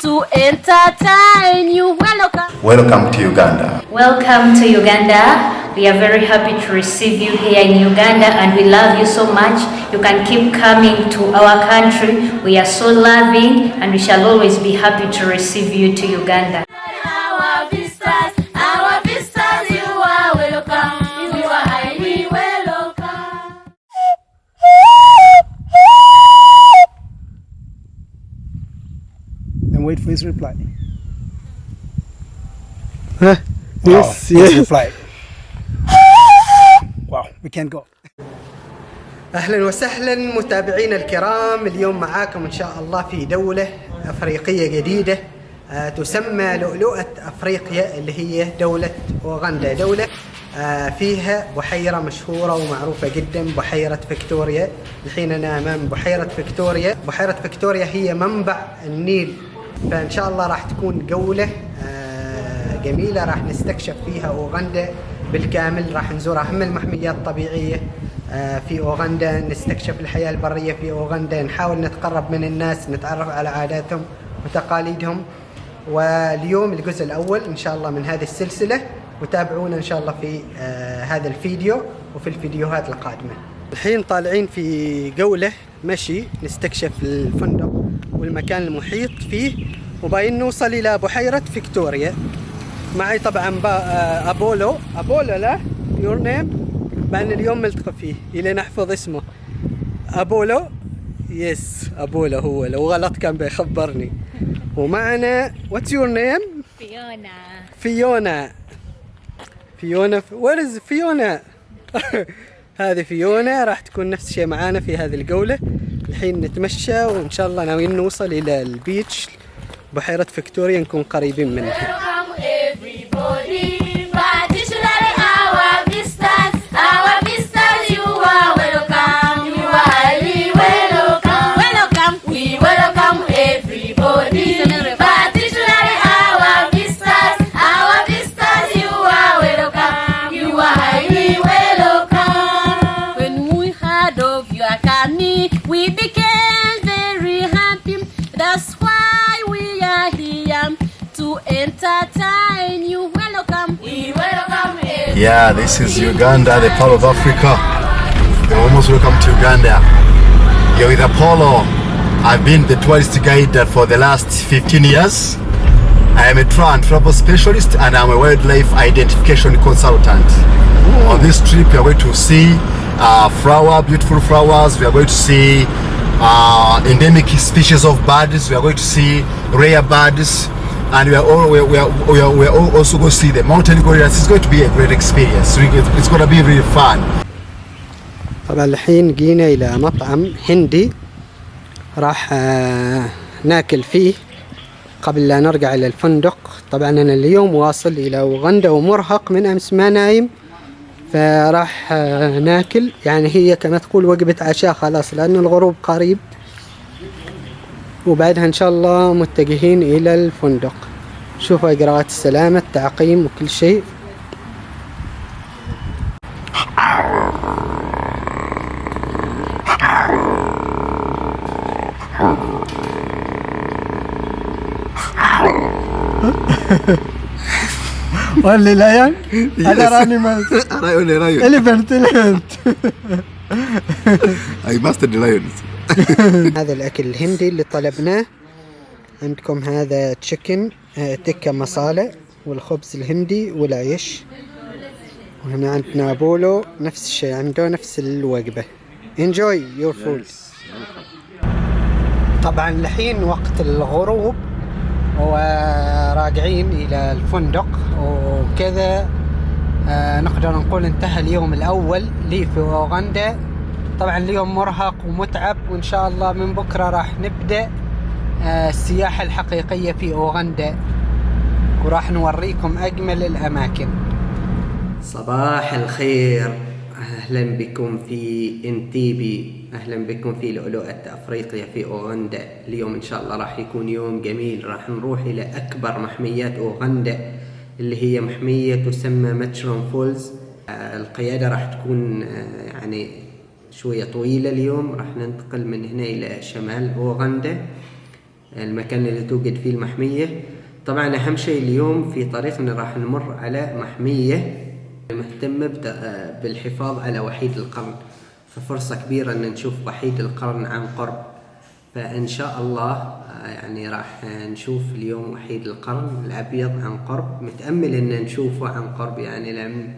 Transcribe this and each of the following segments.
to entertain you. Welcome to Uganda. Welcome to Uganda. We are very happy to receive you here in Uganda and we love you so much. You can keep coming to our country. We are so loving and we shall always be happy to receive you to Uganda. Our visitors, you are welcome. You are highly welcome. And wait for his reply. Yes. Reply. Wow, we can go. أهلا وسهلا متابعينا الكرام، اليوم معاكم إن شاء الله في دولة أفريقية جديدة تسمى لؤلؤة أفريقيا اللي هي دولة أوغندا. دولة فيها بحيرة مشهورة ومعروفة جدا، بحيرة فيكتوريا. الحين أنا أمام بحيرة فيكتوريا. بحيرة فيكتوريا هي منبع النيل، فإن شاء الله راح تكون جولة جميلة، راح نستكشف فيها أوغندا بالكامل. راح نزور أهم المحميات الطبيعية في أوغندا، نستكشف الحياة البرية في أوغندا، نحاول نتقرب من الناس، نتعرف على عاداتهم وتقاليدهم. واليوم الجزء الأول إن شاء الله من هذه السلسلة، وتابعونا إن شاء الله في هذا الفيديو وفي الفيديوهات القادمة. الحين طالعين في جولة مشي نستكشف الفندق والمكان المحيط فيه، وباين نوصل إلى بحيرة فيكتوريا. معي طبعا أبولو لا يور نيم، بأن اليوم ملتقى فيه إلى نحفظ اسمه. أبولو، يس أبولو هو، لو غلط كان بيخبرني. ومعنا واتس يور نيم؟ فيونا وير از فيونا؟ هذه فيونا راح تكون نفس الشيء معانا في هذه الجولة. الحين نتمشى وإن شاء الله ناويين نوصل إلى البيتش بحيرة فيكتوريا، نكون قريبين منها. We became very happy. That's why we are here to entertain you. Welcome. We welcome you. Yeah, this is Uganda, the Pearl of Africa. You're almost welcome to Uganda. You're with Apollo. I've been the tourist guide for the last 15 years. I am a travel specialist and I'm a wildlife identification consultant. On this trip, we are going to see beautiful flowers. We are going to see endemic species of birds. We are going to see rare birds, and we are also going to see the mountain gorillas. It's going to be a great experience. It's going to be really fun. طبعا الحين جينا إلى مطعم هندي راح ناكل فيه قبل لا نرجع إلى الفندق. طبعا أنا اليوم واصل إلى أوغندا ومرهق من أمس ما نايم، فراح ناكل. يعني هي كما تقول وجبة عشاء خلاص، لأن الغروب قريب، وبعدها إن شاء الله متجهين إلى الفندق. شوفوا إجراءات السلامة، التعقيم وكل شيء. Only lion? Other animals? Only lion. Elephant. I mastered the lions. هذا الأكل الهندي اللي طلبناه. عندكم هذا تشيكن تكة مسالة، والخبز الهندي والعيش. وهنا عندنا أبولو نفس الشيء، عنده نفس الوجبة. Enjoy your food. طبعا الحين وقت الغروب وراجعين إلى الفندق وكذا. نقدر نقول انتهى اليوم الأول لي في أوغندا. طبعا اليوم مرهق ومتعب، وإن شاء الله من بكرة راح نبدأ السياحة الحقيقية في أوغندا، وراح نوريكم أجمل الأماكن. صباح الخير، أهلا بكم في انتيبي، أهلا بكم في لؤلؤة أفريقيا في أوغندا. اليوم إن شاء الله راح يكون يوم جميل. راح نروح إلى أكبر محميات أوغندا اللي هي محمية تسمى ماتشرون فولز. القيادة راح تكون شوية طويلة اليوم. راح ننتقل من هنا إلى شمال أوغندا المكان اللي توجد فيه المحمية. طبعا أهم شيء اليوم في طريقنا راح نمر على محمية مهتمة بالحفاظ على وحيد القرن، ففرصة كبيرة أن نشوف وحيد القرن عن قرب. فإن شاء الله يعني راح نشوف اليوم وحيد القرن الأبيض عن قرب. متأمل أن نشوفه عن قرب، يعني لأن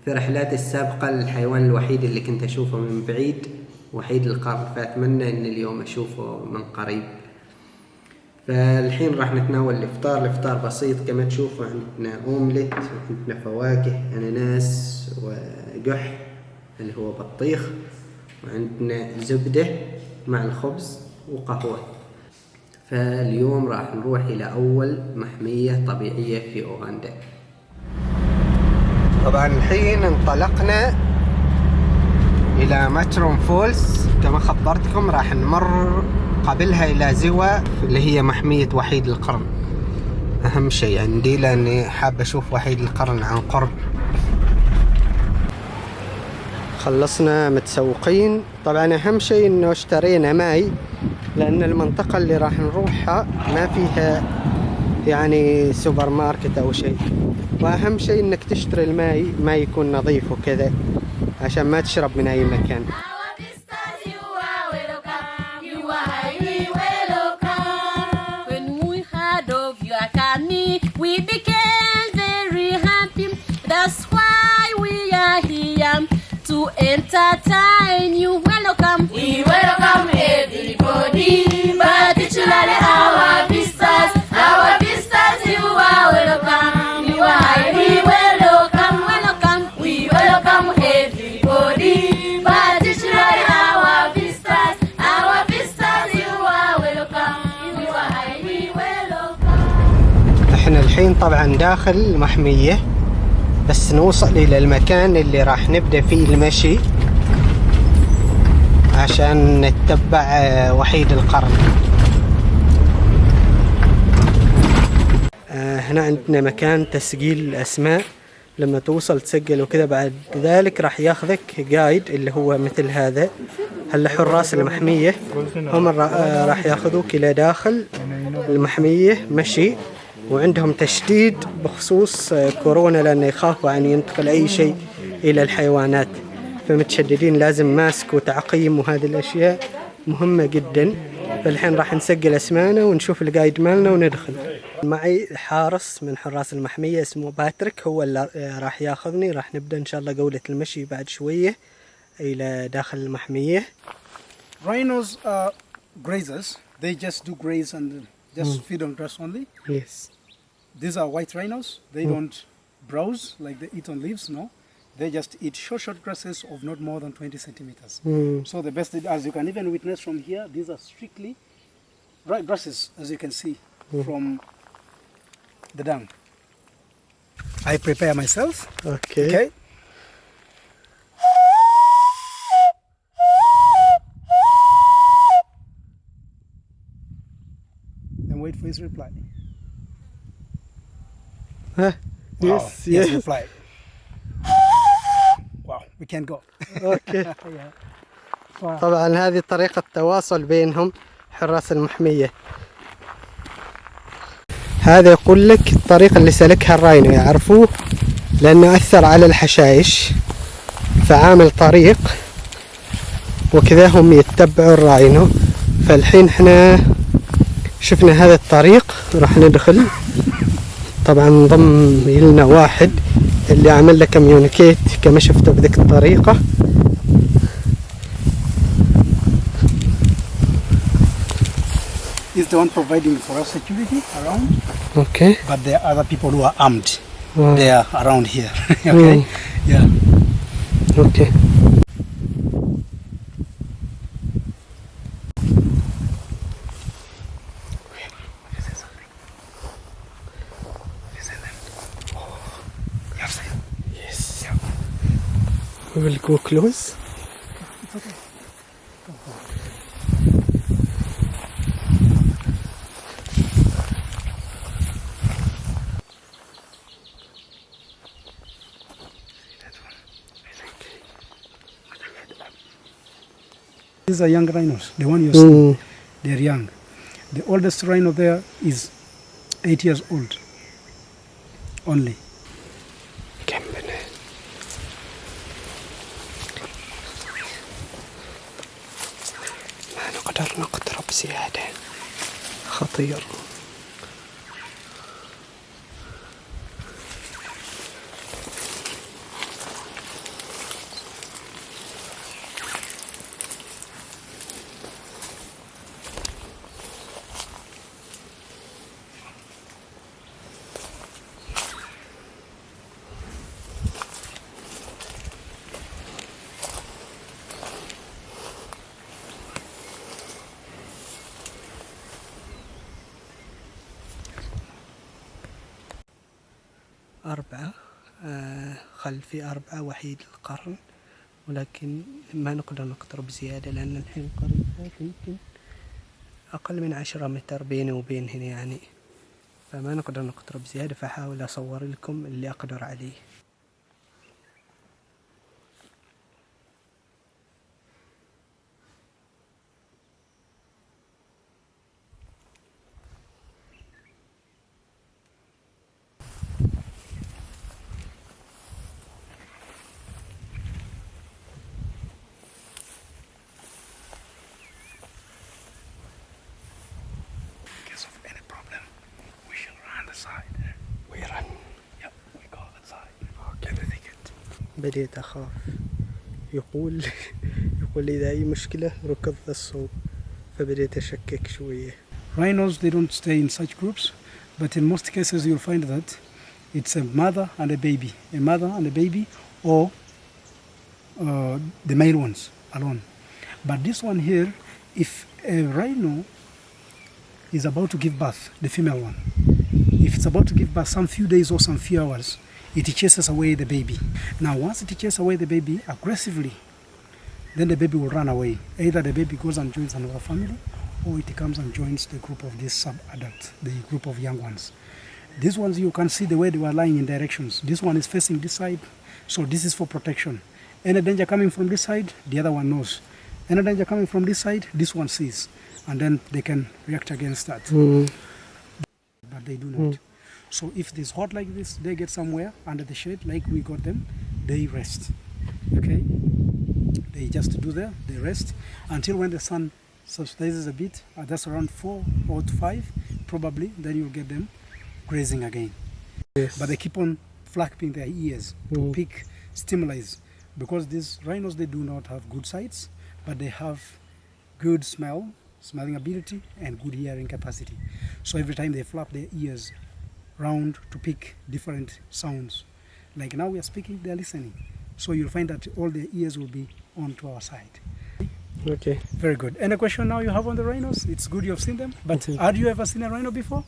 في رحلات السابقة الحيوان الوحيد اللي كنت أشوفه من بعيد وحيد القرن، فأتمنى أن اليوم أشوفه من قريب. فالحين راح نتناول الإفطار. الإفطار بسيط كما تشوفوا، عندنا أومليت وعندنا فواكه، أناناس وقح اللي هو بطيخ، وعندنا زبدة مع الخبز وقهوة. فاليوم راح نروح إلى أول محمية طبيعية في أوغندا. طبعا الحين انطلقنا إلى ماتروم فولز كما خبرتكم. راح نمر قبلها إلى زوا اللي هي محمية وحيد القرن. أهم شيء عندي لأني حاب أشوف وحيد القرن عن قرب. خلصنا متسوقين. طبعا أهم شيء إنه اشترينا ماي، لأن المنطقة اللي راح نروحها ما فيها يعني سوبر ماركت أو شيء. وأهم شيء إنك تشتري الماي ما يكون نظيف وكذا عشان ما تشرب من أي مكان. We became very happy. That's why we are here to entertain you. Welcome. We welcome everybody, particularly our visitors. Our visitors, you are welcome. You are highly welcome. Welcome. We welcome everybody, particularly our visitors. Our visitors, you are welcome. You are highly welcome. احنا الحين طبعا داخل المحمية، بس نوصل الى المكان اللي راح نبدأ فيه المشي عشان نتبع وحيد القرن. هنا عندنا مكان تسجيل الأسماء، لما توصل تسجل وكذا. بعد ذلك راح ياخذك جايد اللي هو مثل هذا. هلا حراس المحمية هم راح ياخذوك إلى داخل المحمية مشي، وعندهم تشديد بخصوص كورونا لأنه يخافوا أن ينتقل أي شيء إلى الحيوانات، فمتشددين لازم ماسك وتعقيم، وهذه الأشياء مهمة جدا. فالحين راح نسجل اسمانا ونشوف الجايد مالنا وندخل. معي حارس من حراس المحمية اسمه باتريك، هو اللي راح ياخذني. راح نبدأ إن شاء الله جولة المشي بعد شوية إلى داخل المحمية. Rhinos are grazers. They just do graze and just feed on grass only. Yes. These are white rhinos. They don't browse like they eat on leaves, no. They just eat short grasses of not more than 20 centimeters. So the best, as you can even witness from here, these are strictly right grasses, as you can see from the dung. I prepare myself. Okay. Then wait for his reply. Yes, reply. Wow, we can go. اوكي. طبعا هذه طريقة تواصل بينهم حراس المحمية. هذا يقول لك الطريقة اللي سلكها الراينو، يعرفوه لأنه أثر على الحشائش فعامل طريق وكذا هم يتبعوا الراينو. فالحين احنا شفنا هذا الطريق راح ندخل. طبعا انضم لنا واحد اللي عمل له كوميونيكيت كما شفتوا بذيك الطريقة. He's the one providing for us security around. Okay. But there are other people who are armed. Wow. They are around here. Okay. Yeah. Okay. Yes. We will go close. These are young rhinos. The one you're seeing, they're young. The oldest rhino there is 8 years old only. كمل. ما نقدر نقترب زيادة، خطير. أربعة، خلفي أربعة وحيد القرن، ولكن ما نقدر نقترب زيادة لأن الحين قريب يمكن أقل من 10 متر بيني وبين هنا يعني، فما نقدر نقترب زيادة، فحاول أصور لكم اللي أقدر عليه. بديت أخاف. يقول إذا أي مشكلة ركض الصوب، فبديت أشكك شوية. Rhinos, they don't stay in such groups, but in most cases you'll find that it's a mother and a baby, or the male ones alone. But this one here, if a rhino is about to give birth, the female one, if it's about to give birth some few days or some few hours, it chases away the baby. Now once it chases away the baby aggressively, then the baby will run away. Either the baby goes and joins another family, or it comes and joins the group of these sub-adults, the group of young ones. These ones, you can see the way they were lying in directions. This one is facing this side, so this is for protection. Any danger coming from this side, the other one knows. Any danger coming from this side, this one sees, and then they can react against that. But they do not. So if it's hot like this, they get somewhere under the shade, like we got them, they rest. Okay? They just do there, they rest until when the sun subsides a bit, that's around 4 or 5 probably, then you'll get them grazing again. Yes. But they keep on flapping their ears to pick stimuli, because these rhinos, they do not have good sights, but they have good smelling ability and good hearing capacity. So every time they flap their ears round to pick different sounds, like now we are speaking, they are listening. So you'll find that all their ears will be on to our side. Okay. Very good. Any question now you have on the rhinos? It's good you have seen them, but had you ever seen a rhino before?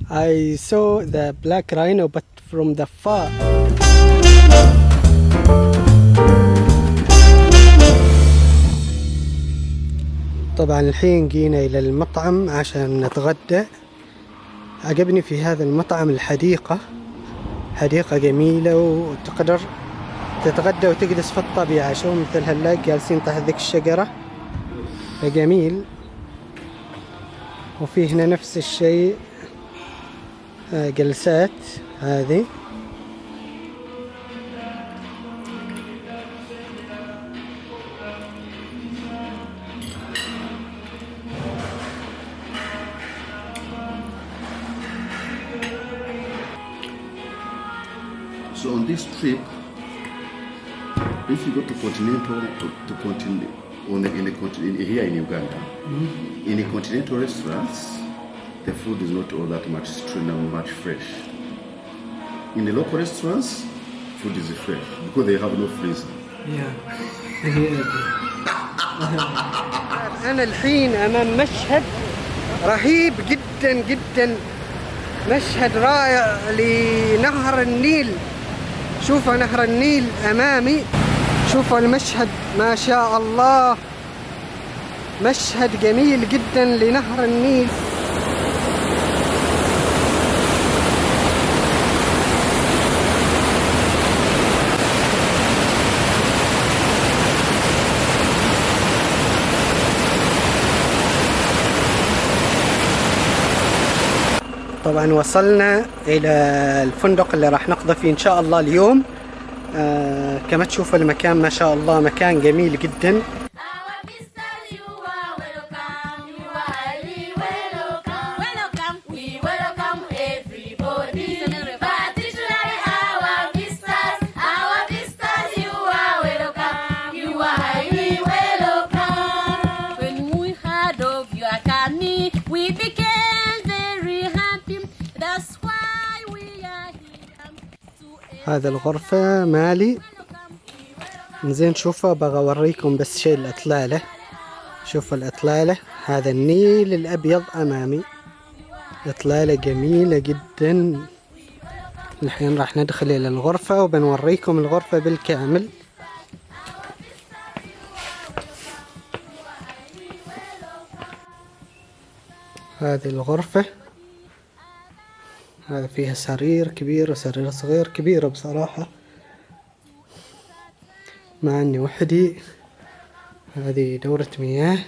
I saw the black rhino, but from the far. طبعا الحين جينا إلى المطعم عشان نتغدى. عجبني في هذا المطعم الحديقة، حديقة جميلة وتقدر تتغدى وتجلس في الطبيعة، شو مثل هلا جالسين تحت ذيك الشجرة، جميل. وفي هنا نفس الشيء جلسات هذه. So on this trip, if you go to continental, here in Uganda, in the continental restaurants, the food is not all that much much fresh. In the local restaurants, food is fresh because they have no freezer. أنا الحين أمام مشهد رهيب جدا جدا، مشهد رائع لنهر النيل. شوفوا نهر النيل أمامي، شوفوا المشهد ما شاء الله، مشهد جميل جدا لنهر النيل. طبعا وصلنا إلى الفندق اللي راح نقضي فيه إن شاء الله اليوم. كما تشوفوا المكان ما شاء الله مكان جميل جدا. هذا الغرفة مالي. زين شوفوا بغى اوريكم بس شيء الإطلالة. شوفوا الإطلالة، هذا النيل الأبيض أمامي، إطلالة جميلة جدا. الحين راح ندخل إلى الغرفة وبنوريكم الغرفة بالكامل. هذه الغرفة، هذا فيها سرير كبير وسرير صغير. كبيرة بصراحة مع اني وحدي. هذه دورة مياه.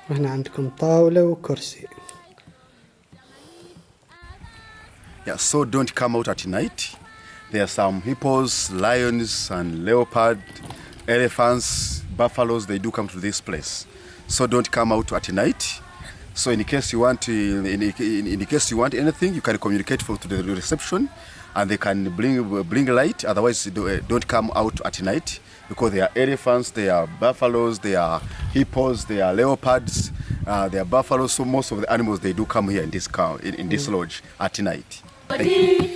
وهنا عندكم طاولة وكرسي. Yeah, so don't come out at night. There are some hippos, lions and leopard, elephants, buffaloes, they do come to this place. So don't come out at night. So in case you want in case you want anything, you can communicate to the reception and they can bring light. Otherwise don't come out at night, because there are elephants, there are buffaloes, there are hippos, there are leopards, there are buffaloes. So most of the animals, they do come here in this lodge at night. Thank you.